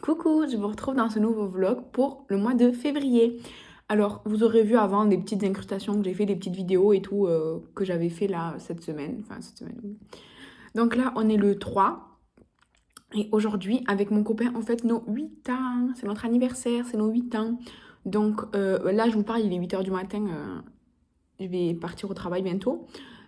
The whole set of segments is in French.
Coucou, je vous retrouve dans ce nouveau vlog pour le mois de février. Alors, vous aurez vu avant des petites incrustations que j'ai fait, des petites vidéos et tout que j'avais fait là cette semaine. Enfin, cette semaine, oui. Donc là, on est le 3. Et aujourd'hui, avec mon copain, on fête nos 8 ans. C'est notre anniversaire, c'est nos 8 ans. Donc là, je vous parle, il est 8 h du matin. Je vais partir au travail bientôt.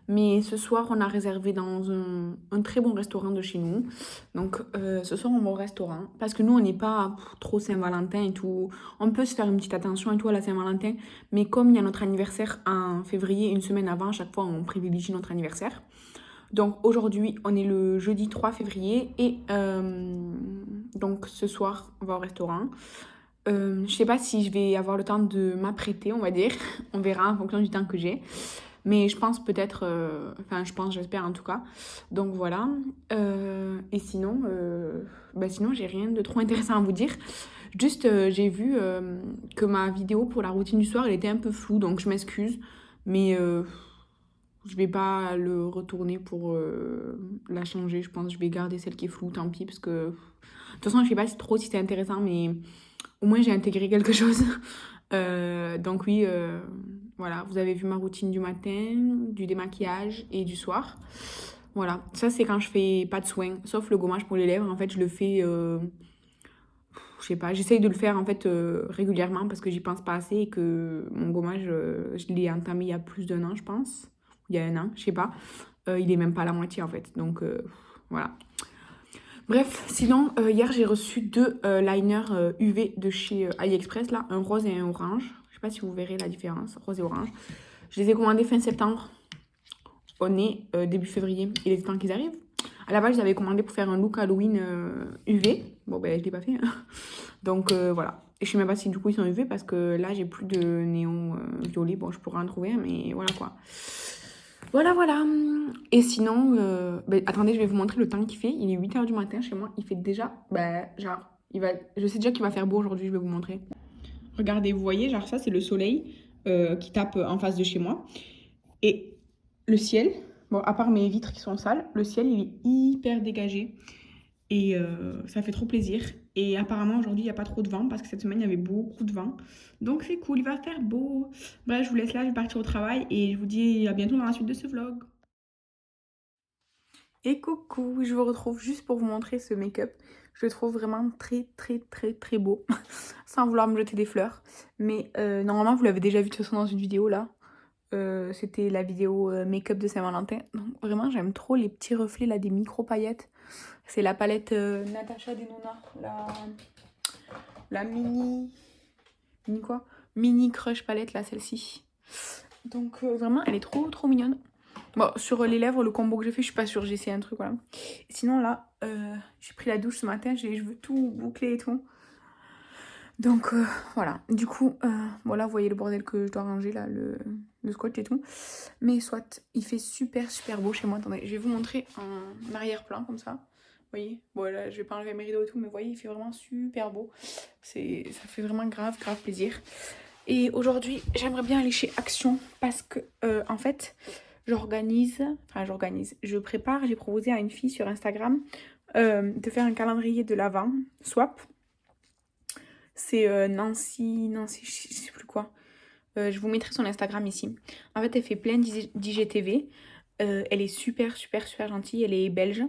Mais ce soir, on a réservé dans un très bon restaurant de chez nous. Donc ce soir, on va au restaurant. Parce que nous, on n'est pas trop Saint-Valentin et tout. On peut se faire une petite attention et tout à la Saint-Valentin. Mais comme il y a notre anniversaire en février, une semaine avant, à chaque fois, on privilégie notre anniversaire. Donc aujourd'hui, on est le jeudi 3 février. Et donc ce soir, on va au restaurant. Je sais pas si je vais avoir le temps de m'apprêter, on va dire. On verra en fonction du temps que j'ai. Mais je pense peut-être, j'espère en tout cas. Donc voilà. Et sinon, sinon, j'ai rien de trop intéressant à vous dire. Juste, j'ai vu que ma vidéo pour la routine du soir, elle était un peu floue, donc je m'excuse. Mais je vais pas le retourner pour la changer. Je pense que je vais garder celle qui est floue, tant pis, parce que de toute façon, je sais pas trop si c'est intéressant, mais au moins j'ai intégré quelque chose. Donc oui, voilà, vous avez vu ma routine du matin, du démaquillage et du soir. Voilà, ça c'est quand je fais pas de soins, sauf le gommage pour les lèvres. En fait, je le fais, je sais pas, j'essaye de le faire en fait régulièrement parce que j'y pense pas assez et que mon gommage, je l'ai entamé il y a plus d'1 an, je pense. Il y a 1 an, je sais pas. Il est même pas à la moitié en fait, donc voilà. Bref, sinon, hier j'ai reçu 2 liners UV de chez AliExpress, là, un rose et un orange. Je sais pas si vous verrez la différence, rose et orange. Je les ai commandés fin septembre. On est début février, il est temps qu'ils arrivent. À la base, je les avais commandés pour faire un look Halloween UV. Bon, ben, je l'ai pas fait. Donc voilà. Et je sais même pas si du coup ils sont UV parce que là, j'ai plus de néon violet. Bon, je pourrais en trouver un, mais voilà quoi. Voilà, voilà. Et sinon, attendez, je vais vous montrer le temps qu'il fait. Il est 8 h du matin chez moi. Il fait déjà, je sais déjà qu'il va faire beau aujourd'hui, je vais vous montrer. Regardez, vous voyez, genre ça, c'est le soleil qui tape en face de chez moi. Et le ciel, bon, à part mes vitres qui sont sales, le ciel, il est hyper dégagé. Et ça fait trop plaisir. Et apparemment, aujourd'hui, il n'y a pas trop de vent parce que cette semaine, il y avait beaucoup de vent. Donc, c'est cool, il va faire beau. Bref, je vous laisse là, je vais partir au travail et je vous dis à bientôt dans la suite de ce vlog. Et coucou, je vous retrouve juste pour vous montrer ce make-up. Je le trouve vraiment très, très, très, très beau. Sans vouloir me jeter des fleurs. Mais normalement, vous l'avez déjà vu de toute façon dans une vidéo là. C'était la vidéo make-up de Saint-Valentin. Donc vraiment, j'aime trop les petits reflets là, des micro-paillettes. C'est la palette Natasha Denona, la mini... Mini quoi? Mini Crush palette là, celle-ci. Donc vraiment, elle est trop, trop mignonne. Bon, sur les lèvres, le combo que j'ai fait, je suis pas sûre, j'ai essayé un truc, voilà. Et sinon là, j'ai pris la douche ce matin, j'ai les cheveux tout bouclés et tout. Donc voilà, du coup, voilà, vous voyez le bordel que je dois ranger là, le scotch et tout. Mais soit, il fait super super beau chez moi. Attendez, je vais vous montrer en arrière-plan comme ça. Vous voyez, bon là, je vais pas enlever mes rideaux et tout, mais vous voyez, il fait vraiment super beau. Ça fait vraiment grave plaisir. Et aujourd'hui, j'aimerais bien aller chez Action parce que, en fait, je prépare, j'ai proposé à une fille sur Instagram de faire un calendrier de l'Avent, swap. C'est Nancy, je sais plus quoi. Je vous mettrai son Instagram ici. En fait, elle fait plein d'IGTV. Elle est super, super, super gentille. Elle est belge.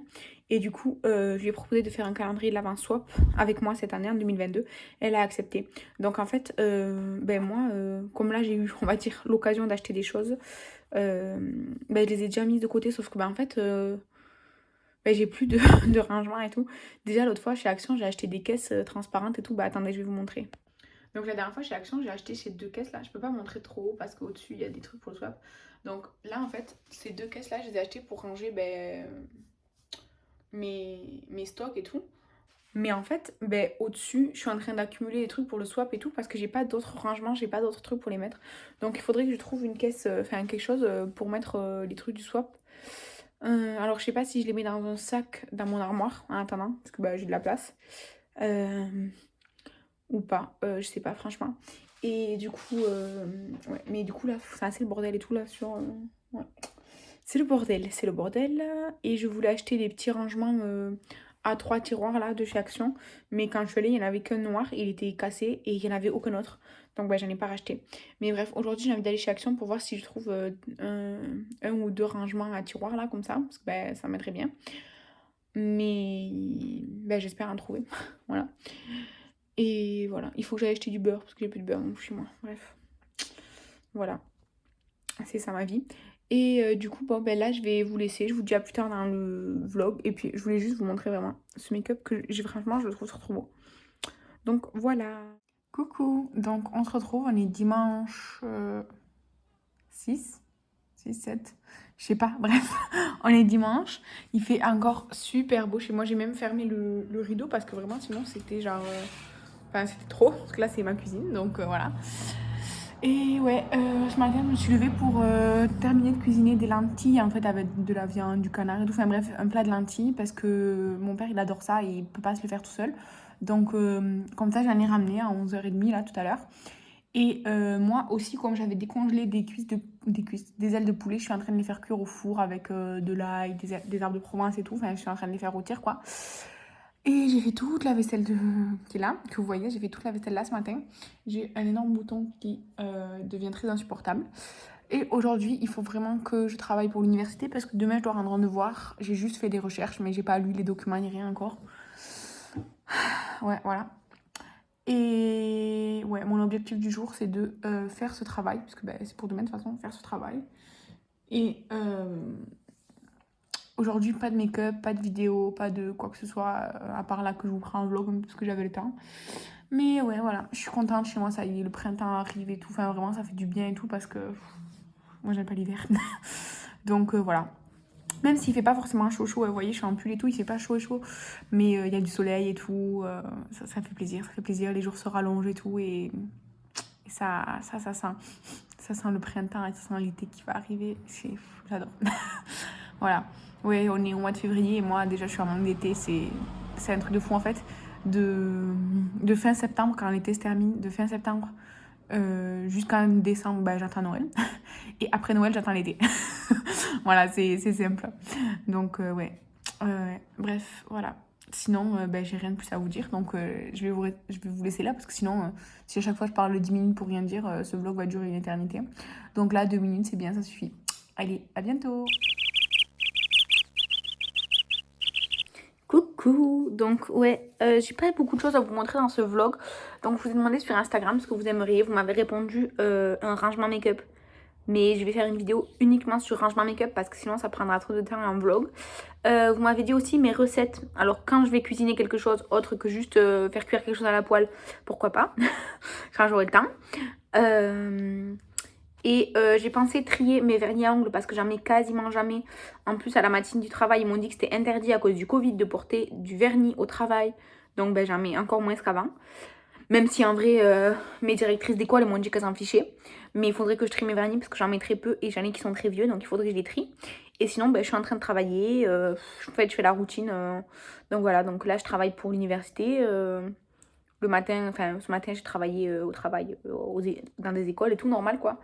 Et du coup, je lui ai proposé de faire un calendrier de l'Avent swap avec moi cette année, en 2022. Elle a accepté. Donc, en fait, moi, comme là, j'ai eu, on va dire, l'occasion d'acheter des choses, je les ai déjà mises de côté. Sauf que, en fait, j'ai plus de, de rangement et tout. Déjà, l'autre fois, chez Action, j'ai acheté des caisses transparentes et tout. Attendez, je vais vous montrer. Donc la dernière fois chez Action, j'ai acheté ces 2 caisses là. Je peux pas montrer trop haut parce qu'au-dessus il y a des trucs pour le swap. Donc là en fait, ces 2 caisses là, je les ai achetées pour ranger mes stocks et tout. Mais en fait, au-dessus, je suis en train d'accumuler des trucs pour le swap et tout parce que j'ai pas d'autres rangements, j'ai pas d'autres trucs pour les mettre. Donc il faudrait que je trouve une caisse, quelque chose pour mettre les trucs du swap. Alors je sais pas si je les mets dans un sac dans mon armoire en attendant parce que j'ai de la place. Ou pas, je sais pas franchement. Et du coup, ouais, mais du coup là, c'est assez le bordel et tout là sur... ouais. C'est le bordel. Et je voulais acheter des petits rangements à 3 tiroirs là de chez Action. Mais quand je suis allée, il n'y en avait qu'un noir, il était cassé et il n'y en avait aucun autre. Donc j'en ai pas racheté. Mais bref, aujourd'hui j'ai envie d'aller chez Action pour voir si je trouve un ou deux rangements à tiroirs là comme ça. Parce que ça m'aiderait bien. Mais j'espère en trouver. Voilà. Et voilà, il faut que j'aille acheter du beurre parce que j'ai plus de beurre chez moi. Bref. Voilà. C'est ça ma vie. Et du coup, bon, là, je vais vous laisser. Je vous dis à plus tard dans le vlog. Et puis, je voulais juste vous montrer vraiment ce make-up que j'ai franchement, je le trouve trop beau. Donc, voilà. Coucou. Donc, on se retrouve. On est dimanche 6, 7. Je sais pas. Bref, on est dimanche. Il fait encore super beau chez moi. J'ai même fermé le rideau parce que vraiment, sinon, c'était genre... Enfin, c'était trop. Parce que là, c'est ma cuisine. Donc, voilà. Et ouais, ce matin, je me suis levée pour terminer de cuisiner des lentilles, en fait, avec de la viande, du canard et tout. Enfin bref, un plat de lentilles, parce que mon père, il adore ça et il peut pas se le faire tout seul. Donc, comme ça, j'en ai ramené à 11h30, là, tout à l'heure. Et moi aussi, comme j'avais décongelé des ailes de poulet, je suis en train de les faire cuire au four avec de l'ail, des herbes de Provence et tout. Enfin, je suis en train de les faire rôtir, quoi. Et j'ai fait toute la vaisselle qui est là, que vous voyez, j'ai fait toute la vaisselle là ce matin. J'ai un énorme bouton qui devient très insupportable. Et aujourd'hui, il faut vraiment que je travaille pour l'université parce que demain, je dois rendre un devoir. J'ai juste fait des recherches, mais j'ai pas lu les documents ni rien encore. Ouais, voilà. Et ouais, mon objectif du jour, c'est de faire ce travail, parce que c'est pour demain de toute façon, faire ce travail. Et aujourd'hui, pas de make-up, pas de vidéo, pas de quoi que ce soit, à part là que je vous prends un vlog parce que j'avais le temps. Mais ouais, voilà, je suis contente chez moi, ça y est, le printemps arrive et tout. Enfin, vraiment, ça fait du bien et tout parce que moi, j'aime pas l'hiver. Donc voilà. Même s'il fait pas forcément chaud, vous voyez, je suis en pull et tout, il fait pas chaud, mais il y a du soleil et tout, ça fait plaisir, les jours se rallongent et tout, et ça sent le printemps et ça sent l'été qui va arriver, j'adore. Voilà, ouais, on est au mois de février et moi déjà je suis en manque d'été, c'est un truc de fou en fait, de fin septembre quand l'été se termine, de fin septembre jusqu'en décembre, j'attends Noël. Et après Noël, j'attends l'été. Voilà, c'est simple. Donc, ouais. Bref, voilà. Sinon, j'ai rien de plus à vous dire. Donc, je vais vous laisser là parce que sinon, si à chaque fois je parle de 10 minutes pour rien dire, ce vlog va durer une éternité. Donc là, 2 minutes, c'est bien, ça suffit. Allez, à bientôt. Coucou, donc ouais, j'ai pas beaucoup de choses à vous montrer dans ce vlog. Donc je vous ai demandé sur Instagram ce que vous aimeriez. Vous m'avez répondu un rangement make-up. Mais je vais faire une vidéo uniquement sur rangement make-up parce que sinon ça prendra trop de temps en vlog. Vous m'avez dit aussi mes recettes. Alors quand je vais cuisiner quelque chose autre que juste faire cuire quelque chose à la poêle, pourquoi pas, quand j'aurai le temps. Et j'ai pensé trier mes vernis à ongles parce que j'en mets quasiment jamais. En plus, à la matinée du travail, ils m'ont dit que c'était interdit à cause du Covid de porter du vernis au travail. Donc j'en mets encore moins qu'avant. Même si en vrai, mes directrices d'école m'ont dit qu'elles s'en fichaient. Mais il faudrait que je trie mes vernis parce que j'en mets très peu et j'en ai qui sont très vieux. Donc il faudrait que je les trie. Et sinon, je suis en train de travailler. En fait, je fais la routine. Donc voilà, donc là, je travaille pour l'université. Le matin, enfin ce matin j'ai travaillé au travail dans des écoles et tout normal quoi.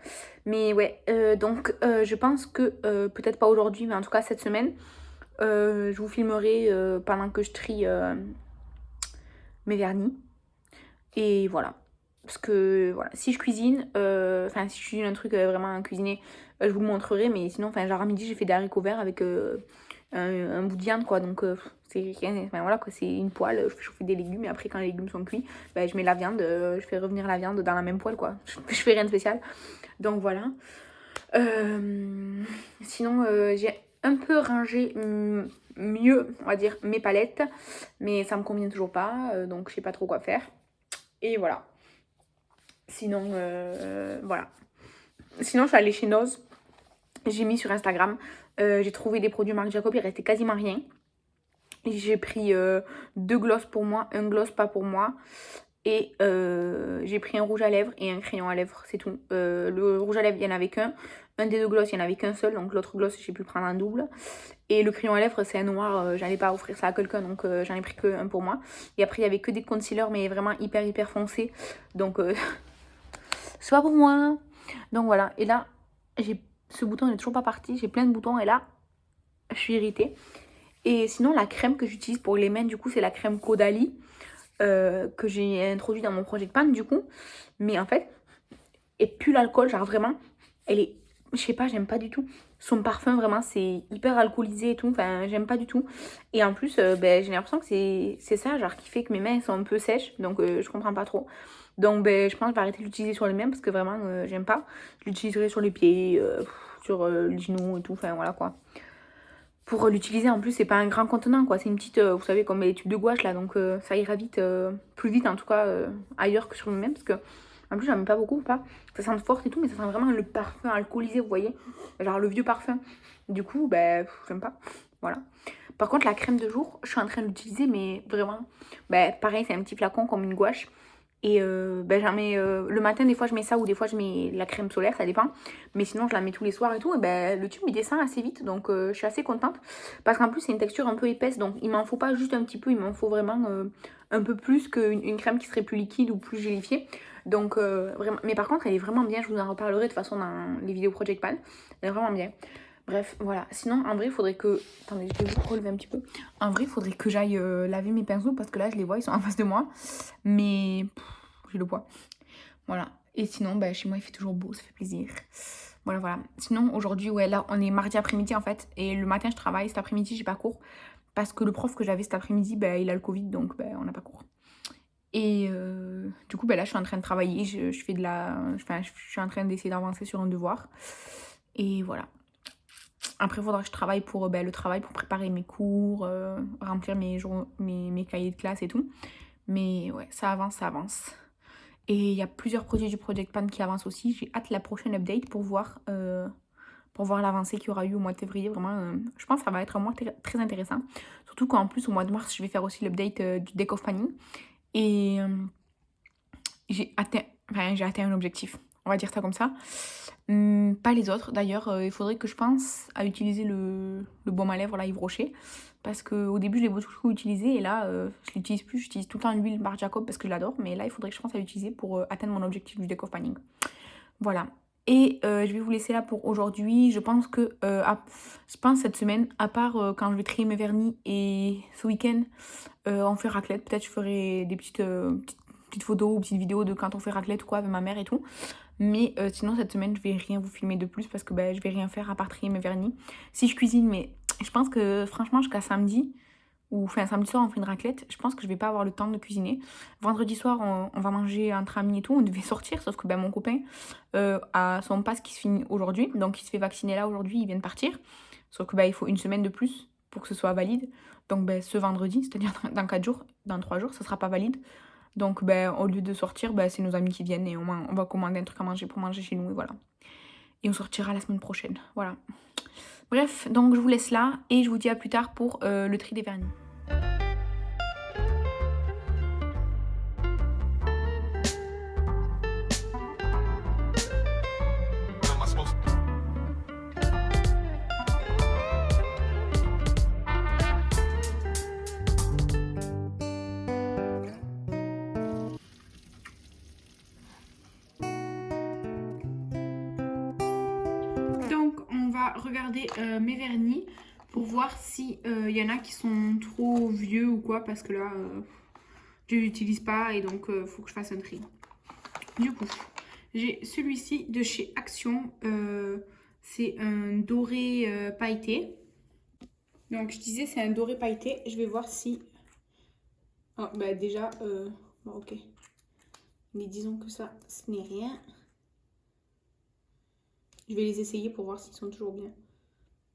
Mais ouais, donc je pense que peut-être pas aujourd'hui mais en tout cas cette semaine je vous filmerai pendant que je trie mes vernis. Et voilà. Parce que voilà, si je cuisine, enfin si je cuisine un truc vraiment à cuisiner, je vous le montrerai. Mais sinon, enfin genre à midi j'ai fait des haricots verts avec un bout de viande quoi, donc c'est rien, enfin voilà quoi, c'est une poêle, je fais chauffer des légumes et après quand les légumes sont cuits, je mets la viande, je fais revenir la viande dans la même poêle quoi, je fais rien de spécial. Donc voilà. Sinon j'ai un peu rangé mieux on va dire mes palettes, mais ça me convient toujours pas, donc je sais pas trop quoi faire. Et voilà. Sinon voilà. Sinon je suis allée chez Noz, j'ai mis sur Instagram. J'ai trouvé des produits Marc Jacob, il restait quasiment rien. J'ai pris 2 glosses pour moi, un gloss pas pour moi. Et j'ai pris un rouge à lèvres et un crayon à lèvres, c'est tout. Le rouge à lèvres, il n'y en avait qu'un. Un des 2 glosses, il n'y en avait qu'un seul. Donc l'autre gloss, j'ai pu le prendre en double. Et le crayon à lèvres, c'est un noir. J'allais pas offrir ça à quelqu'un, donc j'en ai pris qu'un pour moi. Et après, il y avait que des concealers, mais vraiment hyper foncés. Donc, c'est pas pour moi. Donc voilà. Et là, ce bouton n'est toujours pas parti. J'ai plein de boutons et là, je suis irritée. Et sinon, la crème que j'utilise pour les mains, du coup, c'est la crème Caudalie que j'ai introduit dans mon Project Pan, du coup. Mais en fait, et puis l'alcool, genre vraiment, elle est, je sais pas, j'aime pas du tout. Son parfum, vraiment, c'est hyper alcoolisé et tout, enfin, j'aime pas du tout. Et en plus, ben, j'ai l'impression que c'est ça, genre, qui fait que mes mains elles sont un peu sèches, donc je comprends pas trop. Donc, ben, je pense que je vais arrêter de l'utiliser sur les mains parce que vraiment, j'aime pas. Je l'utiliserai sur les pieds, sur les genoux et tout, enfin, voilà quoi. Pour l'utiliser, en plus, c'est pas un grand contenant, quoi. C'est une petite, vous savez, comme les tubes de gouache, là, donc ça ira vite, plus vite, en tout cas, ailleurs que sur mes mains, parce que en plus, j'en mets pas beaucoup, pas. Ça sent fort et tout, mais ça sent vraiment le parfum alcoolisé, vous voyez. Genre le vieux parfum. Du coup, ben, j'aime pas. Voilà. Par contre, la crème de jour, je suis en train de l'utiliser, mais vraiment, ben, pareil, c'est un petit flacon comme une gouache. Et ben, j'en mets le matin, des fois je mets ça, ou des fois je mets la crème solaire, ça dépend. Mais sinon, je la mets tous les soirs et tout. Et ben, le tube il descend assez vite, donc je suis assez contente. Parce qu'en plus, c'est une texture un peu épaisse, donc il m'en faut pas juste un petit peu, il m'en faut vraiment un peu plus qu'une crème qui serait plus liquide ou plus gélifiée. Donc vraiment, mais par contre, elle est vraiment bien. Je vous en reparlerai de toute façon dans les vidéos Project Pan. Elle est vraiment bien. Bref, voilà. Sinon, en vrai, il faudrait que. Attendez, je vais vous relever un petit peu. En vrai, il faudrait que j'aille laver mes pinceaux parce que là, je les vois, ils sont en face de moi. Mais j'ai le poids. Voilà. Et sinon, bah, chez moi, il fait toujours beau, ça fait plaisir. Voilà, voilà. Sinon, aujourd'hui, ouais, là, on est mardi après-midi en fait. Et le matin, je travaille. Cet après-midi, j'ai pas cours. Parce que le prof que j'avais cet après-midi, bah, il a le Covid, donc bah, on n'a pas cours. Et du coup, bah, là, je suis en train de travailler. Je fais de la. Enfin, je suis en train d'essayer d'avancer sur un devoir. Et voilà. Après, il faudra que je travaille pour le travail, pour préparer mes cours, remplir mes cahiers de classe et tout. Mais ouais, ça avance, ça avance. Et il y a plusieurs projets du Project Pan qui avancent aussi. J'ai hâte la prochaine update pour voir l'avancée qu'il y aura eu au mois de février. Vraiment, je pense que ça va être un mois très intéressant. Surtout qu'en plus, au mois de mars, je vais faire aussi l'update du deck of planning. Et j'ai atteint un objectif. On va dire ça comme ça. Pas les autres. D'ailleurs, il faudrait que je pense à utiliser le baume à lèvres, là, Yves Rocher. Parce qu'au début, je l'ai beaucoup utilisé. Et là, je l'utilise plus. J'utilise tout le temps l'huile Marc Jacob parce que je l'adore. Mais là, il faudrait que je pense à l'utiliser pour atteindre mon objectif du deck of planning. Voilà. Et je vais vous laisser là pour aujourd'hui. Je pense que cette semaine, à part quand je vais trier mes vernis et ce week-end, on fait raclette. Peut-être je ferai des petites photos ou petites vidéos de quand on fait raclette ou quoi avec ma mère et tout. Mais sinon, cette semaine, je vais rien vous filmer de plus parce que je vais rien faire à part trier mes vernis. Si je cuisine, mais je pense que franchement, jusqu'à samedi, ou enfin samedi soir, on fait une raclette, je pense que je vais pas avoir le temps de cuisiner. Vendredi soir, on va manger entre amis et tout. On devait sortir, sauf que mon copain a son pass qui se finit aujourd'hui. Donc, il se fait vacciner là aujourd'hui, il vient de partir. Sauf que il faut une semaine de plus pour que ce soit valide. Donc, ce vendredi, c'est-à-dire dans 4 jours, dans 3 jours, ça sera pas valide. Donc, au lieu de sortir, c'est nos amis qui viennent et on va commander un truc à manger pour manger chez nous et voilà. Et on sortira la semaine prochaine. Voilà. Bref, donc je vous laisse là et je vous dis à plus tard pour le tri des vernis. Donc, on va regarder mes vernis pour voir s'il y en a qui sont trop vieux ou quoi, parce que là, je l'utilise pas et donc faut que je fasse un tri. Du coup, j'ai celui-ci de chez Action. C'est un doré pailleté. Donc, je disais, c'est un doré pailleté. Je vais voir si... Oh, déjà, bon, ok. Mais disons que ça, ce n'est rien. Je vais les essayer pour voir s'ils sont toujours bien.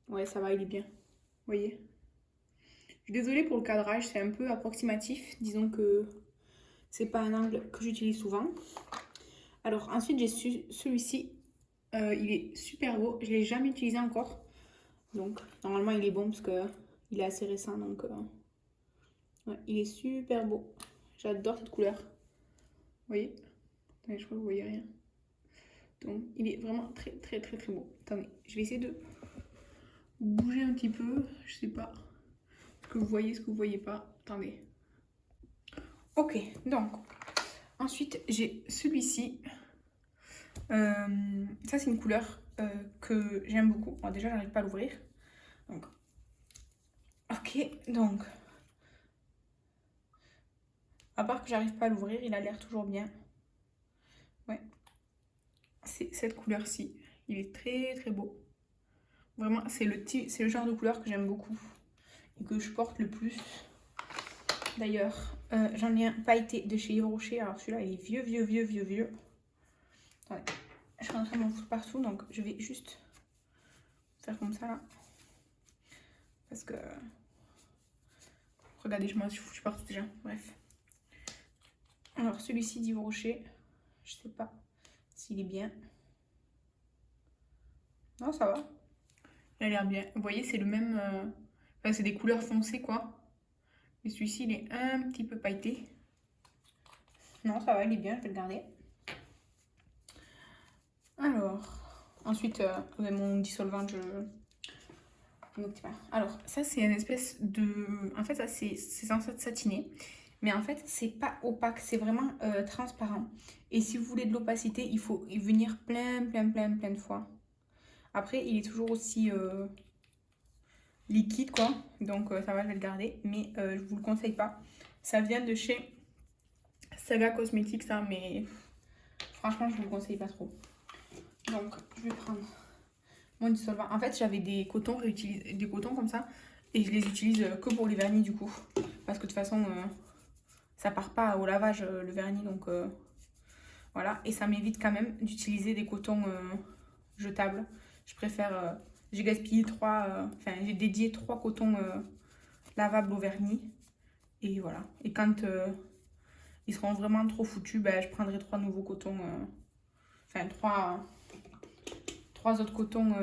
Ouais, ça va, il est bien. Vous voyez? Je suis désolée pour le cadrage, c'est un peu approximatif. Disons que c'est pas un angle que j'utilise souvent. Alors ensuite, j'ai celui-ci. Il est super beau. Je ne l'ai jamais utilisé encore. Donc normalement, il est bon parce que il est assez récent. Donc ouais, il est super beau. J'adore cette couleur. Vous voyez? Attendez, je crois que vous voyez rien. Donc il est vraiment très très très très beau. Attendez, je vais essayer de bouger un petit peu. Je sais pas ce que vous voyez, ce que vous voyez pas. Attendez. Ok, donc ensuite j'ai celui-ci. Ça c'est une couleur que j'aime beaucoup. Bon, déjà j'arrive pas à l'ouvrir. Donc ok, Ok, donc, à part que j'arrive pas à l'ouvrir, il a l'air toujours bien. Ouais, c'est cette couleur-ci. Il est très très beau. Vraiment, c'est le genre de couleur que j'aime beaucoup et que je porte le plus. D'ailleurs, j'en ai un pailleté de chez Yves Rocher. Alors celui-là, il est vieux. Attendez, je suis en train de m'en foutre partout, donc je vais juste faire comme ça là. Parce que... Regardez, je m'en suis foutu partout déjà. Bref. Alors celui-ci d'Yves Rocher, je sais pas s'il est bien. Non, ça va. Il a l'air bien. Vous voyez, c'est le même... Enfin, c'est des couleurs foncées, quoi. Et celui-ci, il est un petit peu pailleté. Non, ça va, il est bien, je vais le garder. Alors, ensuite, avec mon dissolvant, alors, ça, c'est une espèce de... En fait, ça, c'est censé être satiné. Mais en fait, c'est pas opaque, c'est vraiment transparent. Et si vous voulez de l'opacité, il faut y venir plein de fois. Après, il est toujours aussi liquide, quoi. Donc, ça va, je vais le garder. Mais je vous le conseille pas. Ça vient de chez Saga Cosmetics, ça, mais franchement, je vous le conseille pas trop. Donc, je vais prendre mon dissolvant. En fait, j'avais des cotons réutilisés, des cotons comme ça. Et je les utilise que pour les vernis, du coup. Parce que de toute façon, ça part pas au lavage, le vernis. Donc, voilà. Et ça m'évite quand même d'utiliser des cotons jetables. Je préfère... j'ai gaspillé enfin, j'ai dédié 3 cotons lavables au vernis. Et voilà. Et quand ils seront vraiment trop foutus, ben, je prendrai 3 nouveaux cotons. Enfin, 3 autres cotons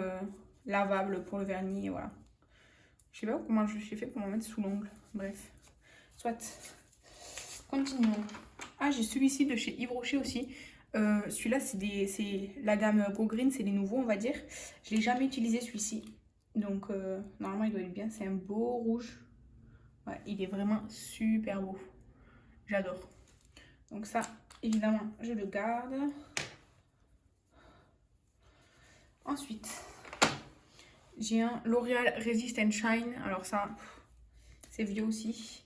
lavables pour le vernis. Et voilà. Je sais pas comment j'ai fait pour m'en mettre sous l'ongle. Bref. Soit. Continuons. Ah, j'ai celui-ci de chez Yves Rocher aussi. Celui-là, c'est la gamme Go Green, c'est les nouveaux, on va dire. Je l'ai jamais utilisé celui-ci. Donc, normalement, il doit être bien. C'est un beau rouge. Ouais, il est vraiment super beau. J'adore. Donc ça, évidemment, je le garde. Ensuite, j'ai un L'Oréal Resist and Shine. Alors ça, c'est vieux aussi.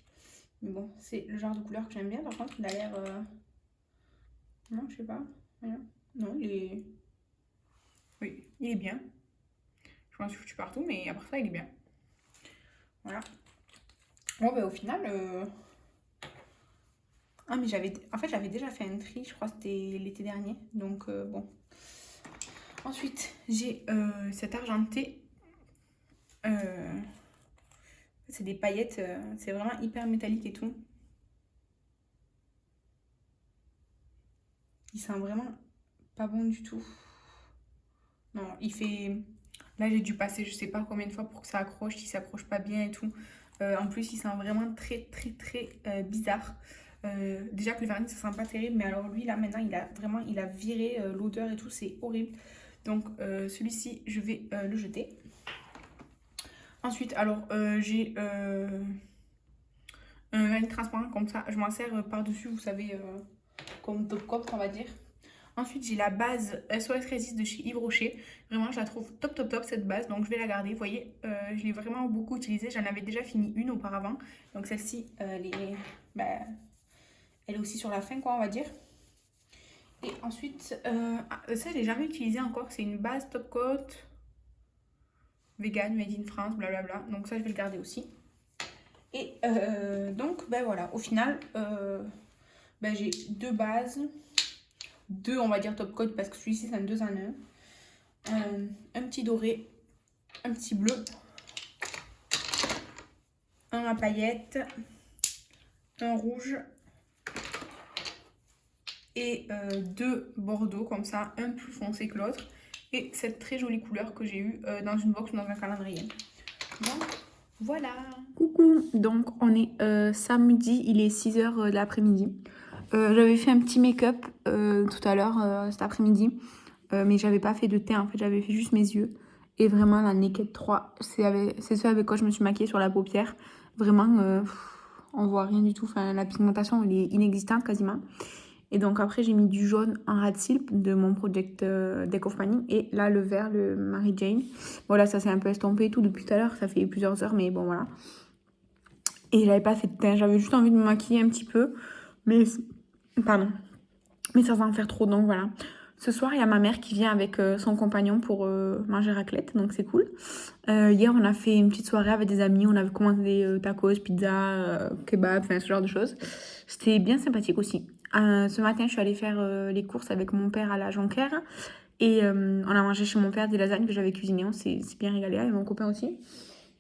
Mais bon, c'est le genre de couleur que j'aime bien. Par contre, il a l'air... Non, je sais pas. Non, il est... Oui, il est bien. Je m'en suis foutu partout, mais après ça, il est bien. Voilà. Bon, bah au final... Ah, mais en fait, j'avais déjà fait un tri. Je crois que c'était l'été dernier. Donc, bon. Ensuite, j'ai cet argenté. C'est des paillettes. C'est vraiment hyper métallique et tout. Il sent vraiment pas bon du tout. Non, il fait... Là, j'ai dû passer je sais pas combien de fois pour que ça accroche, si ça accroche pas bien et tout. En plus, il sent vraiment très bizarre. Déjà que le vernis, ça sent pas terrible, mais alors lui, là, maintenant, il a viré l'odeur et tout, c'est horrible. Donc, celui-ci, je vais le jeter. Ensuite, alors, j'ai un vernis transparent comme ça. Je m'en sers par-dessus, vous savez, comme top coat, on va dire. Ensuite, j'ai la base SOS Resist de chez Yves Rocher. Vraiment, je la trouve top cette base. Donc, je vais la garder. Vous voyez, je l'ai vraiment beaucoup utilisée. J'en avais déjà fini une auparavant. Donc, celle-ci, elle est aussi sur la fin, quoi, on va dire. Et ensuite, ça, je l'ai jamais utilisée encore. C'est une base top coat vegan, made in France, blablabla. Donc, ça, je vais le garder aussi. Et donc, ben voilà. Au final, j'ai 2 bases. 2 on va dire top coat parce que celui-ci c'est un 2 en 1. Un petit doré, un petit bleu, un à paillettes, un rouge et 2 bordeaux comme ça, un plus foncé que l'autre. Et cette très jolie couleur que j'ai eue dans une box, dans un calendrier. Donc voilà. Coucou, donc on est samedi, il est 6h de l'après-midi. J'avais fait un petit make-up tout à l'heure, cet après-midi, mais j'avais pas fait de teint, en fait j'avais fait juste mes yeux. Et vraiment la Naked 3, c'est ce avec quoi je me suis maquillée sur la paupière. Vraiment, on voit rien du tout, enfin la pigmentation elle est inexistante quasiment. Et donc après j'ai mis du jaune en rat silk de mon project Deck of Manning. Et là le vert, le Mary Jane. Voilà, ça s'est un peu estompé et tout depuis tout à l'heure, ça fait plusieurs heures, mais bon voilà. Et j'avais pas assez de teint, j'avais juste envie de me maquiller un petit peu. Mais, pardon. Mais sans en faire trop, donc voilà. Ce soir, il y a ma mère qui vient avec son compagnon pour manger raclette, donc c'est cool. Hier, on a fait une petite soirée avec des amis, on avait commandé des tacos, pizza, kebab, enfin ce genre de choses. C'était bien sympathique aussi. Ce matin, je suis allée faire les courses avec mon père à la Jonquière et on a mangé chez mon père des lasagnes que j'avais cuisinées, on s'est bien régalé avec mon copain aussi.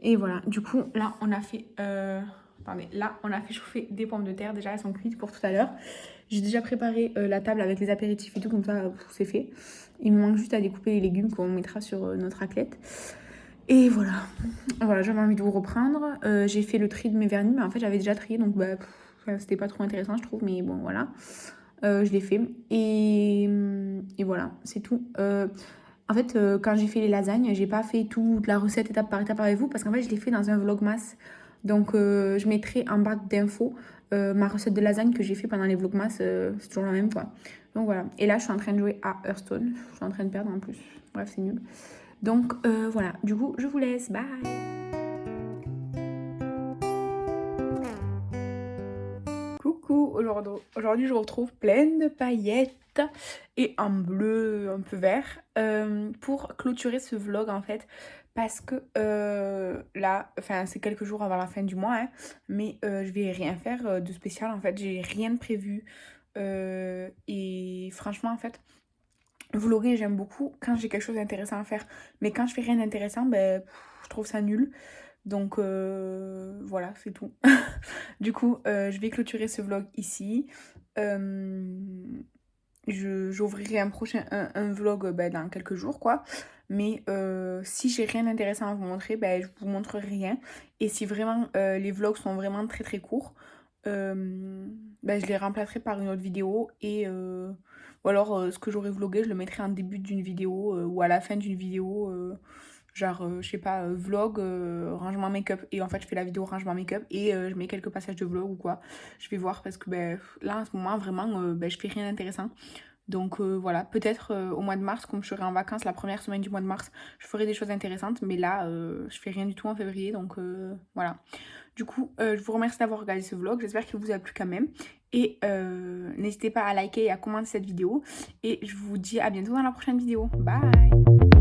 Et voilà, du coup, là, on a fait... Attendez, là, on a fait chauffer des pommes de terre. Déjà, elles sont cuites pour tout à l'heure. J'ai déjà préparé la table avec les apéritifs et tout, comme ça, c'est fait. Il me manque juste à découper les légumes qu'on mettra sur notre raclette. Et voilà. Voilà, j'avais envie de vous reprendre. J'ai fait le tri de mes vernis, mais en fait, j'avais déjà trié, donc bah, c'était pas trop intéressant, je trouve. Mais bon, voilà. Je l'ai fait. Et voilà, c'est tout. En fait, quand j'ai fait les lasagnes, j'ai pas fait toute la recette étape par étape avec vous parce qu'en fait, je l'ai fait dans un vlogmas. Donc, je mettrai en barre d'infos ma recette de lasagne que j'ai fait pendant les vlogmas. C'est toujours la même, quoi. Donc, voilà. Et là, je suis en train de jouer à Hearthstone. Je suis en train de perdre en plus. Bref, c'est nul. Donc, voilà. Du coup, je vous laisse. Bye! Coucou, aujourd'hui je retrouve pleine de paillettes et un bleu un peu vert pour clôturer ce vlog en fait parce que là, enfin c'est quelques jours avant la fin du mois hein, mais je vais rien faire de spécial en fait, j'ai rien de prévu et franchement en fait vlogger j'aime beaucoup quand j'ai quelque chose d'intéressant à faire mais quand je fais rien d'intéressant ben je trouve ça nul. Donc voilà, c'est tout. Du coup, je vais clôturer ce vlog ici. J'ouvrirai un vlog dans quelques jours, quoi. Mais si j'ai rien d'intéressant à vous montrer, je vous montrerai rien. Et si vraiment les vlogs sont vraiment très très courts, je les remplacerai par une autre vidéo. Ou alors ce que j'aurai vlogué, je le mettrai en début d'une vidéo ou à la fin d'une vidéo. Genre, je sais pas, vlog, rangement make-up. Et en fait, je fais la vidéo rangement make-up et je mets quelques passages de vlog ou quoi. Je vais voir parce que là, en ce moment, vraiment, je fais rien d'intéressant. Donc voilà, peut-être au mois de mars, comme je serai en vacances la première semaine du mois de mars, je ferai des choses intéressantes. Mais là, je fais rien du tout en février. Donc voilà. Du coup, je vous remercie d'avoir regardé ce vlog. J'espère qu'il vous a plu quand même. Et n'hésitez pas à liker et à commenter cette vidéo. Et je vous dis à bientôt dans la prochaine vidéo. Bye!